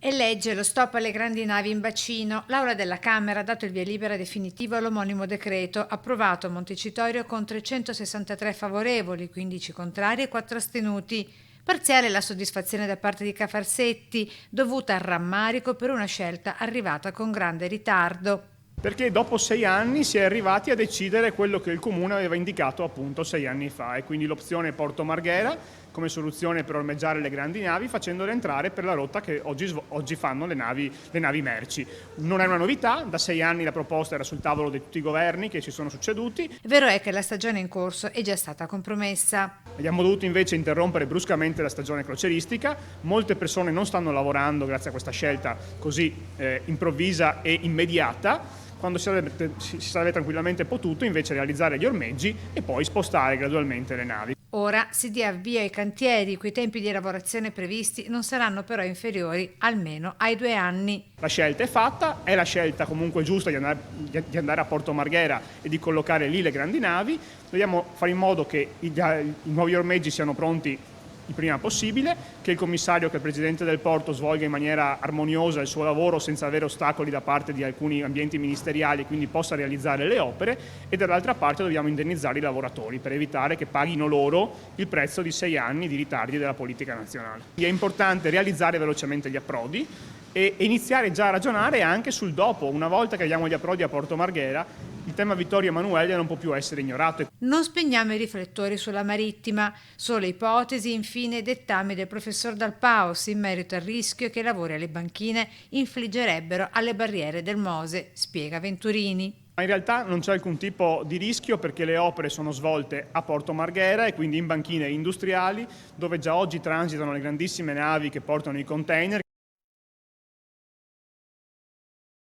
E legge lo stop alle grandi navi in bacino. L'Aula della Camera ha dato il via libera definitivo all'omonimo decreto, approvato a Montecitorio con 363 favorevoli, 15 contrari e 4 astenuti. Parziale la soddisfazione da parte di Cafarsetti, dovuta al rammarico per una scelta arrivata con grande ritardo. Perché dopo 6 anni si è arrivati a decidere quello che il Comune aveva indicato appunto 6 anni fa, e quindi l'opzione Porto Marghera come soluzione per ormeggiare le grandi navi, facendole entrare per la rotta che oggi fanno le navi merci. Non è una novità, da 6 anni la proposta era sul tavolo di tutti i governi che si sono succeduti. Vero è che la stagione in corso è già stata compromessa. Abbiamo dovuto invece interrompere bruscamente la stagione crocieristica, molte persone non stanno lavorando grazie a questa scelta così improvvisa e immediata, quando si sarebbe tranquillamente potuto invece realizzare gli ormeggi e poi spostare gradualmente le navi. Ora si dia avvio ai cantieri, i cui tempi di lavorazione previsti non saranno però inferiori almeno ai 2 anni. La scelta è fatta, è la scelta comunque giusta di andare a Porto Marghera e di collocare lì le grandi navi. Dobbiamo fare in modo che i nuovi ormeggi siano pronti il prima possibile, che il commissario, che è il presidente del porto, svolga in maniera armoniosa il suo lavoro senza avere ostacoli da parte di alcuni ambienti ministeriali e quindi possa realizzare le opere, e dall'altra parte dobbiamo indennizzare i lavoratori per evitare che paghino loro il prezzo di 6 anni di ritardi della politica nazionale. È importante realizzare velocemente gli approdi e iniziare già a ragionare anche sul dopo. Una volta che abbiamo gli approdi a Porto Marghera, il tema Vittorio Emanuele non può più essere ignorato. Non spegniamo i riflettori sulla marittima, solo ipotesi, infine, dettami del professor Dal Paus in merito al rischio che i lavori alle banchine infliggerebbero alle barriere del Mose, spiega Venturini. Ma in realtà non c'è alcun tipo di rischio, perché le opere sono svolte a Porto Marghera e quindi in banchine industriali, dove già oggi transitano le grandissime navi che portano i container.